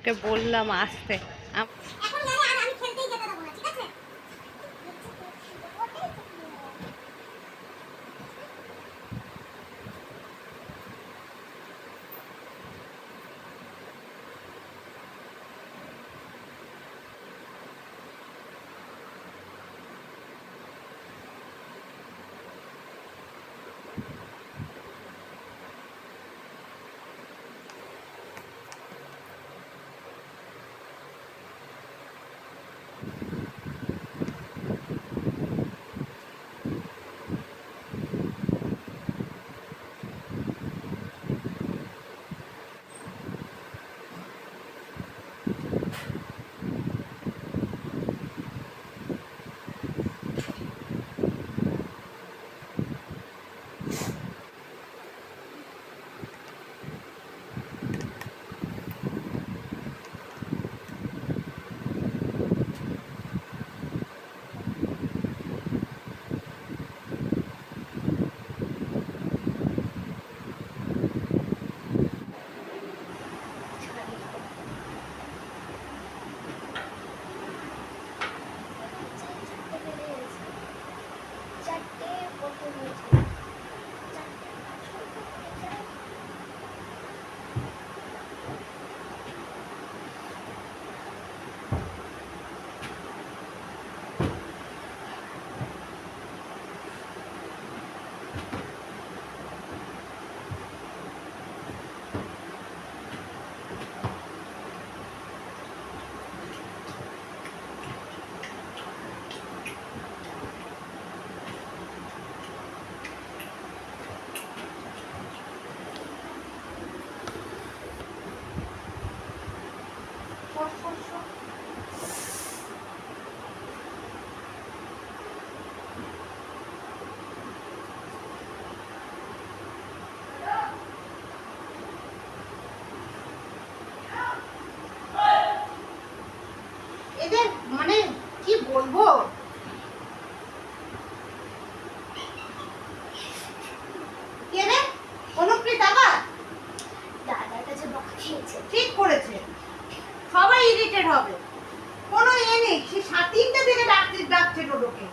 ওকে বললাম আসতে। এদের মানে কি বলবো, ঠিক করেছে, সবাই ইরিটেট হবে, কোনো নেই, সে 3টা থেকে ডাকছে টোটোকে।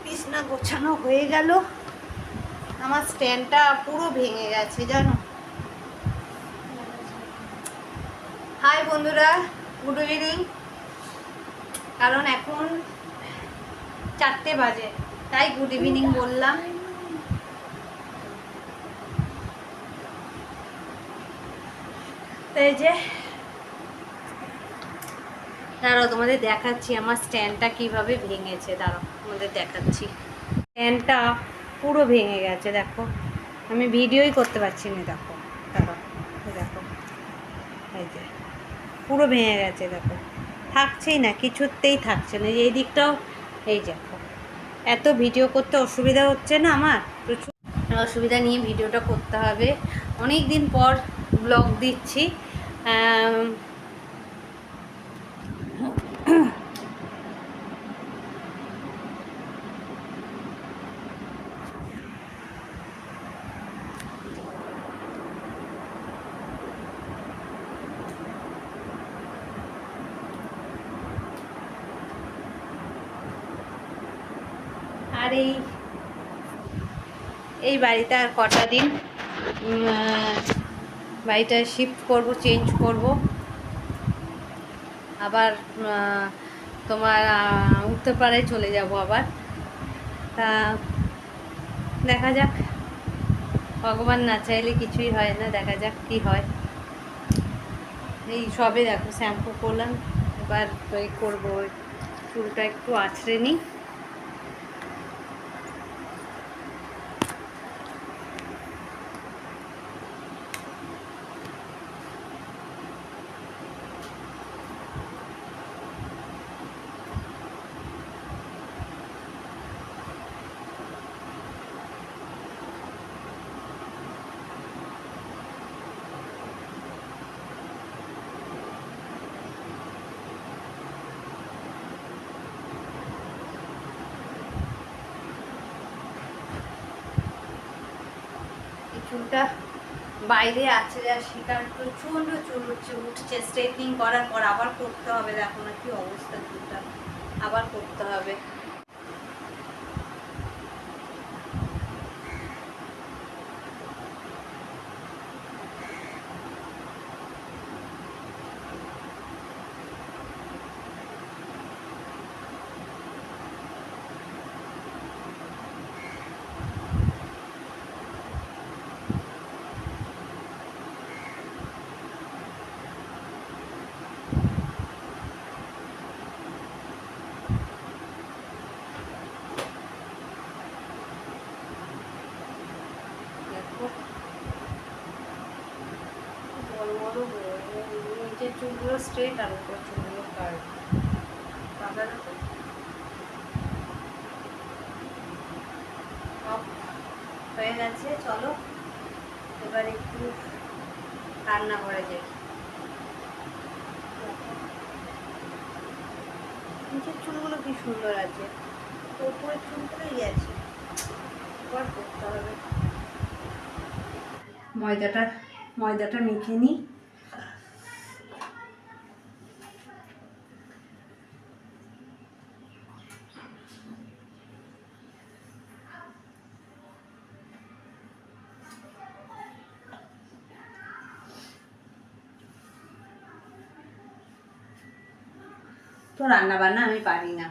বিছনা গোছানো হয়ে গেল, আমার স্ট্যান্ডটা পুরো ভেঙে গেছে জানো। হাই বন্ধুরা, গুড ইভিনিং। কারণ এখন 4টে বাজে, তাই গুড ইভিনিং বললাম। তাই যে দাঁড়াও তোমাদের দেখাচ্ছি আমার স্ট্যান্ডটা কিভাবে ভেঙেছে, দাঁড়াও তোমাদের দেখাচ্ছি। স্ট্যান্ডটা পুরো ভেঙে গেছে, দেখো আমি ভিডিওই করতে পারছি না, দেখো দাঁড়াও, দেখো এই যে পুরো ভেঙে গেছে, দেখো থাকছেই না, কিছুতেই থাকছে না। এই দিকটাও এই দেখো, এত ভিডিও করতে অসুবিধা হচ্ছে না, আমার প্রচুর অসুবিধা নিয়ে ভিডিওটা করতে হবে। অনেক দিন পর ব্লগ দিচ্ছি। আর এই বাড়িতে আর কটা দিন বাড়িটা শিফট করব, চেঞ্জ করব, আবার তোমার উত্তরপাড়ায় চলে যাব আবার। তা দেখা যাক, ভগবান না চাইলে কিছুই হয় না, দেখা যাক কি হয়। এই সবে দেখো শ্যাম্পু করলাম, এবার ওই করবো, চুলটা একটু আঁচড়ে নিই। চুলটা বাইরে আছে আর সেটার প্রচণ্ড চুল উঠছে। স্ট্রেটনিং করার পর আবার করতে হবে, দেখো না কি অবস্থা চুলটা, আবার করতে হবে। নিচের চুলগুলো স্ট্রেট আর উপর চুলগুলো কার্ভ। হয়ে গেছে, চলো এবার একটু রান্নাঘরে যাই। নিচের চুলগুলো কি সুন্দর আছে, উপরের চুলগুলোই আছে, এবার করতে হবে। ময়দাটা মেখে নিই। তো রান্না বান্না আমি পারি না,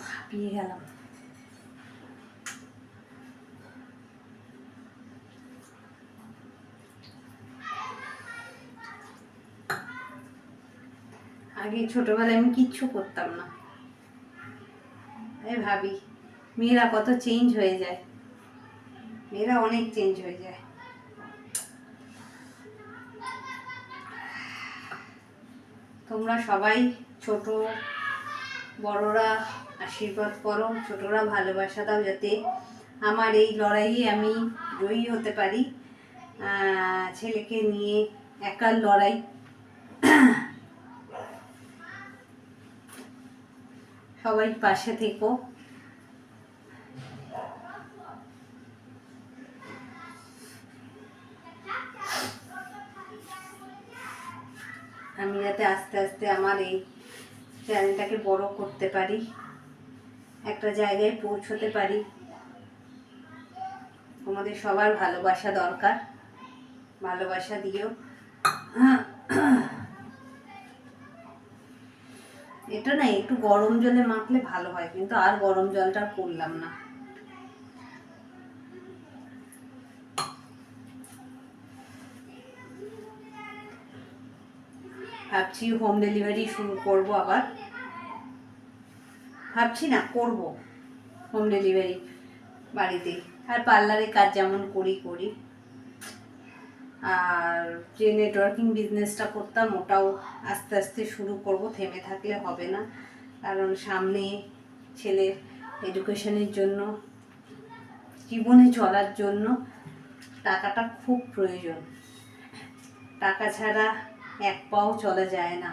হাঁপিয়ে গেলাম। আগে ছোটবেলায় আমি কিচ্ছু করতাম না, আমি ভাবি মেয়েরা কত চেঞ্জ হয়ে যায়, মেয়েরা অনেক চেঞ্জ হয়ে যায়। তোমরা সবাই ছোট বড়রা আশীর্বাদ করো, ছোটরা ভালোবাসা দাও, যাতে আমার এই লড়াইয়ে আমি জয়ী হতে পারি। ছেলেকে নিয়ে একার লড়াই, সবাই পাশে থেকো। আমি যাতে আস্তে আস্তে আমার এই চ্যানেলটাকে বড় করতে পারি, একটা জায়গায় পৌঁছতে পারি। তোমাদের সবার ভালোবাসা দরকার, ভালোবাসা দিও। এটা না একটু গরম জলে মাখলে ভালো হয়, কিন্তু আর গরম জলটা করলাম না। ভাবছি হোম ডেলিভারি শুরু করব, আবার ভাবছি না করব হোম ডেলিভারি বাড়িতে। আর পার্লারে কাজ যেমন করি, আর যে নেটওয়ার্কিং বিজনেসটা করতাম ওটাও আস্তে আস্তে শুরু করব, থেমে থাকলে হবে না। কারণ সামনে ছেলের এডুকেশনের জন্য, জীবনে চলার জন্য টাকাটা খুব প্রয়োজন। টাকা ছাড়া এক পাও চলা যায় না।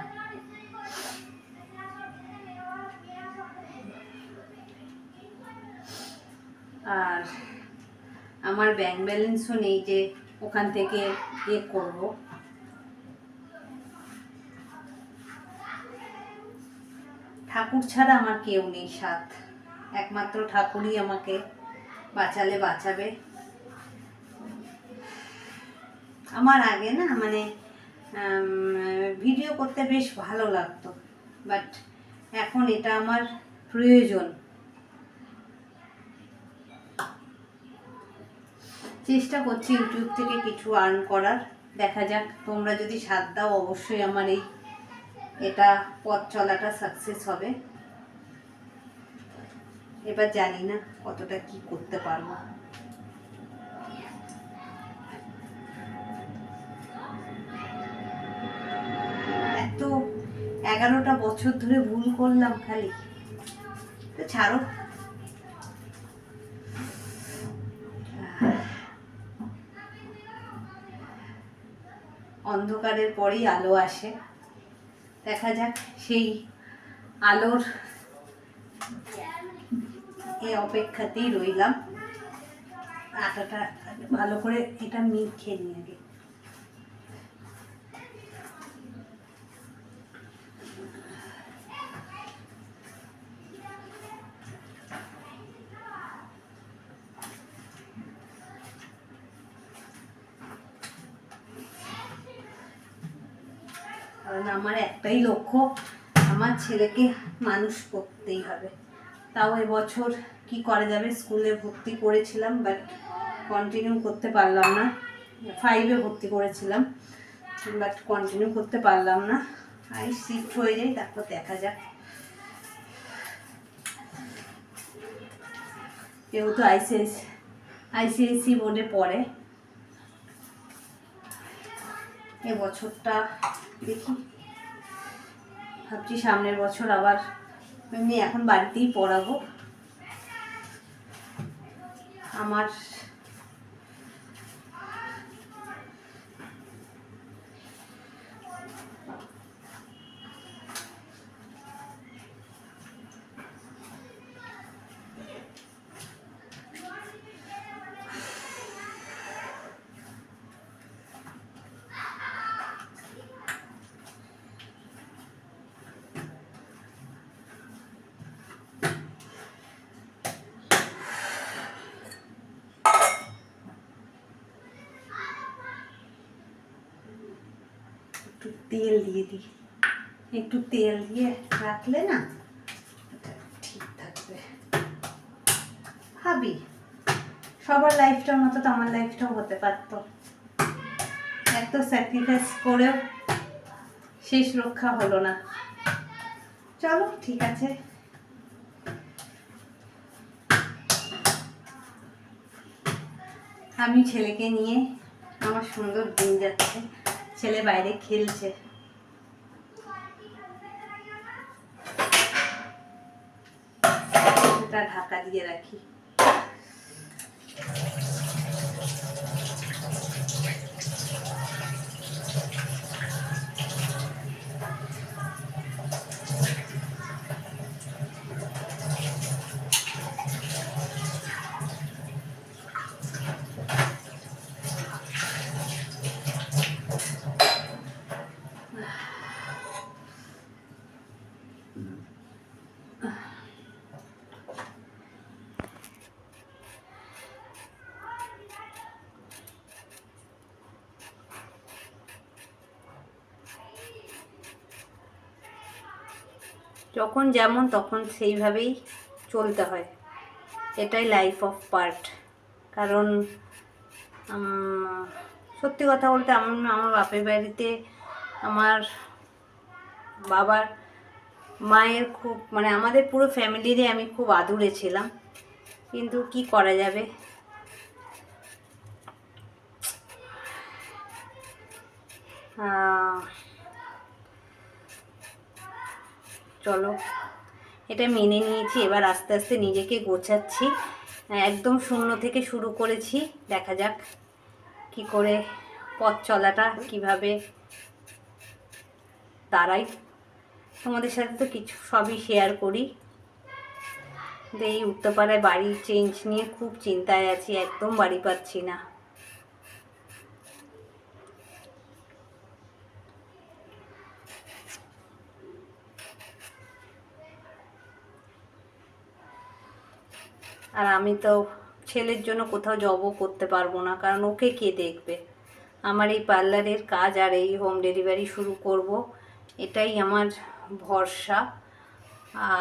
আর আমার ব্যাংক ব্যালেন্সও নেই যে ওখান থেকে করব। ঠাকুর ছাড়া আমার কেউ নেই সাথ, একমাত্র ঠাকুরই আমাকে বাঁচালে বাঁচাবে। আমার আগে না মানে ভিডিও করতে বেশ ভালো লাগতো, বাট এখন এটা আমার প্রয়োজন। চেষ্টা করছি ইউটিউব থেকে কিছু আর্ন করার, দেখা যাক। তোমরা যদি সাথ দাও অবশ্যই আমার এটা পথ চলাটা সাকসেস হবে। এবার জানি না কতটা কি করতে পারবো। এত 11টা বছর ধরে ভুল করলাম খালি, তো ছাড়ো। অন্ধকারের পরেই আলো আসে। দেখা যাক, সেই আলোর এই অপেক্ষাতেই রইলাম। আটাটা ভালো করে এটা মেখে নিয়ে আগে। কারণ আমার একটাই লক্ষ্য, আমার ছেলেকে মানুষ করতেই হবে। তাও এবছর কি করা যাবে, স্কুলে ভর্তি করেছিলাম বাট কন্টিনিউ করতে পারলাম না। 5-এ ভর্তি করেছিলাম বাট কন্টিনিউ করতে পারলাম না। আমি শিফট হয়ে যাই, তারপর দেখা যাক। যেহেতু আইসিআইসি বোর্ডে পড়ে, এবছরটা দেখি, ভাবছি সামনের বছর আবার এমনি এখন বাড়িতেই পড়াবো। আমার একটু তেল দিয়ে দিই, একটু তেল দিয়ে রাখলে না ঠিক থাকবে। ভাবি সবার লাইফটার মতো তো আমার লাইফটাও হতে পারতো। এত স্যাক্রিফাইস করেও শেষ রক্ষা হলো না। চলো ঠিক আছে, আমি ছেলেকে নিয়ে আমার সুন্দর দিন যাচ্ছে। ছেলে বাইরে খেলছে। এটা ঢাকা দিয়ে রাখি। যখন যেমন তখন সেইভাবেই চলতে হয়, এটাই লাইফ অফ পার্ট। কারণ সত্যি কথা বলতে আমার বাপের বাড়িতে আমার বাবার মায়ের খুব মানে আমাদের পুরো ফ্যামিলিরই আমি খুব আদুরে ছিলাম, কিন্তু কি করা যাবে। চলো, এটা মেনে নিয়েছি। এবার আস্তে আস্তে নিজেকে গোছাচ্ছি। একদম শূন্য থেকে শুরু করেছি। দেখা যাক কি করে পথ চলাটা কিভাবে দাঁড়াই। তোমাদের সাথে তো কিছু সবই শেয়ার করি। এই উত্তরপাড়ায় বাড়ি চেঞ্জ নিয়ে খুব চিন্তায় আছি, একদম বাড়ি পাচ্ছি না। আর আমি তো ছেলের জন্য কোথাও জবও করতে পারবো না, কারণ ওকে কে দেখবে। আমার এই পার্লারের কাজ আর এই হোম ডেলিভারি শুরু করব, এটাই আমার ভরসা।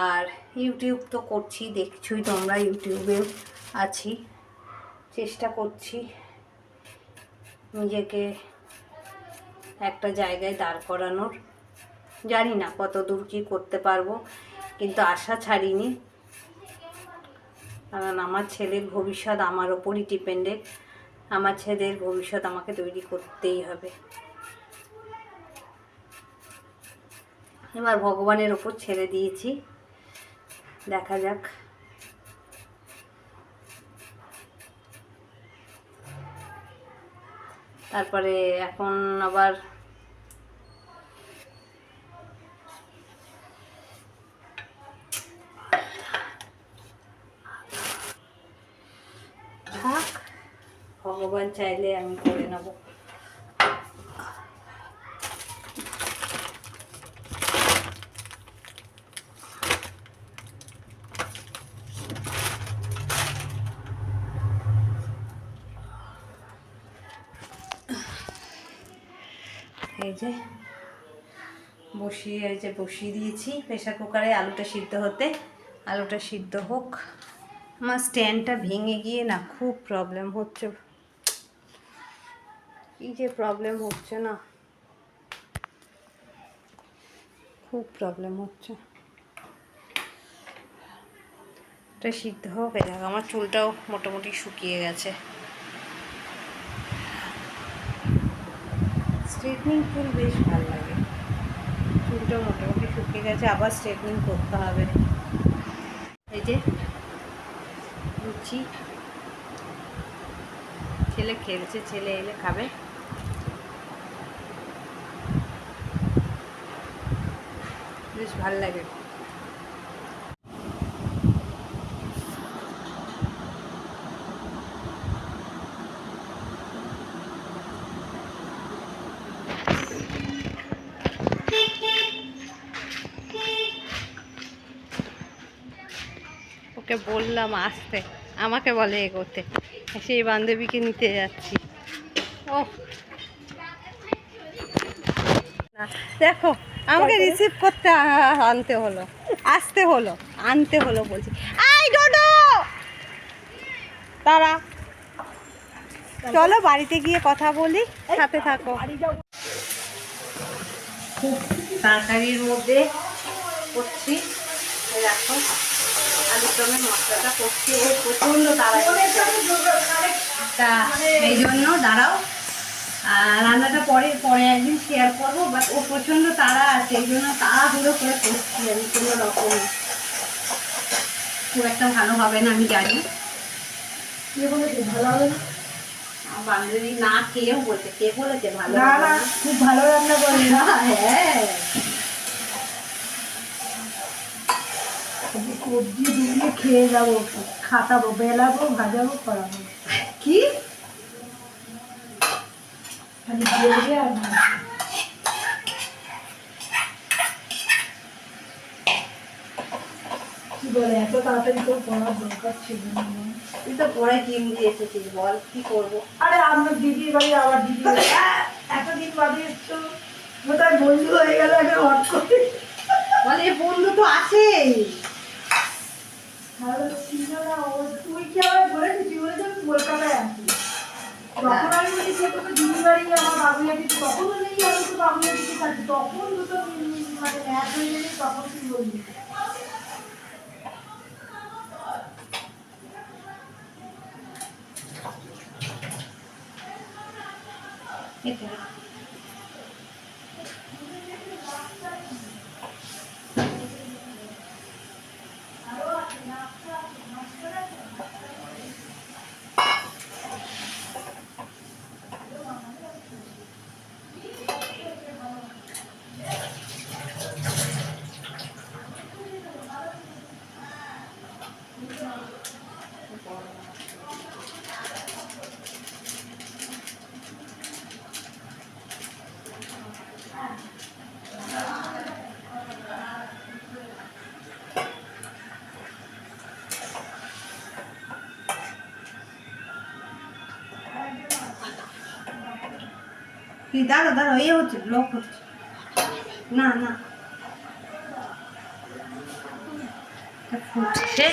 আর ইউটিউব তো করছি, দেখছোই তোমরা, ইউটিউবেও আছি, চেষ্টা করছি নিজেকে একটা জায়গায় দাঁড় করানোর। জানি না কত দূর কী করতে পারবো, কিন্তু আশা ছাড়িনি। কারণ আমার ছেলের ভবিষ্যৎ আমার ওপরই ডিপেন্ডেন্ট। আমার ছেলের ভবিষ্যৎ আমাকে তৈরি করতেই হবে। এবার ভগবানের ওপর ছেড়ে দিয়েছি, দেখা যাক। তারপরে এখন আবার থাক, ভগবান চাইলে আমি করে নেব। এই যে বসিয়ে দিয়েছি প্রেসার কুকারে আলুটা সিদ্ধ হতে। আলুটা সিদ্ধ হোক। আমার স্ট্যান্ডটা ভেঙে গিয়ে না খুব প্রবলেম হচ্ছে, কি যে প্রবলেম হচ্ছে না, খুব প্রবলেম হচ্ছে। এটা সিদ্ধ হোক। এই দেখ আমার চুলটাও মোটামুটি শুকিয়ে গেছে। স্ট্রেটনিং চুল বেশ ভালো লাগে। চুলটা মোটামুটি শুকিয়ে গেছে, আবার স্ট্রেটনিং করতে হবে। এই যে লুচি, ছেলে খেলছে, ছেলে এলে খাবে। বেশ ভালো লাগে। ওকে বললাম আসতে, আমাকে বলে এগোতে, সেই বান্ধবীকে নিতে যাচ্ছি। ও দেখো আমাকে রিসিভ করতে আনতে হলো, আসতে হলো, আনতে হলো বলছি। আই ডোডো তারা, চলো বাড়িতে গিয়ে কথা বলি, সাথে থাকো। খুব তাড়াতাড়ির মধ্যে করছি, দেখো আলুর দমের মশলাটা করছি। ও প্রচণ্ড তাড়াতাড়ি, তা এই জন্য দাঁড়াও, রান্নাটা পরে পরে একদিন শেয়ার করবো। বাট ও প্রচণ্ড তাড়া আছে, এই জন্য তাড়াহুড়ো করে করছি আমি। কোনো রকম খুব একটা ভালো হবে না আমি জানি, ভালো হবে না। বান্ধবী না খেয়েও বলছে, কে বলেছে ভালো হবে না? খুব ভালো রান্না করে। হ্যাঁ সবজি ডুবিয়ে খেয়ে যাবো, খাটাবো, বেলাবো, ভাজাবো, করাবো। কি খালি বেলবে আর কি বলে, এত তাড়াতাড়ি তো পড়ার দরকার ছিল না। তুই তো পড়ে কিন দিয়ে এসেছিস, বল কি করবো? আরে আপনার দিদির বাড়ি, আবার দিদি এতদিন বাদে একটু বোধহয় বন্ধু হয়ে গেল, একটা হট করে বলে বন্ধু তো আছেই। তুই কি আবার বলেছিস? তুই বলেছিস আমি কলকাতায় আছি। তখন আমি বলি যে তোকে দিদির বাড়ি আমার বাবুইয়া দিচ্ছি, তখনও নেই আমি তো বাবুইয়া দিতে থাকি। তখন দুটো মানে ম্যাচ হয়ে গেলে তখন তুই বলবি। কি দাঁড়ো দাঁড়ো, এ হচ্ছে ব্লক হচ্ছে না না, ফুটছে।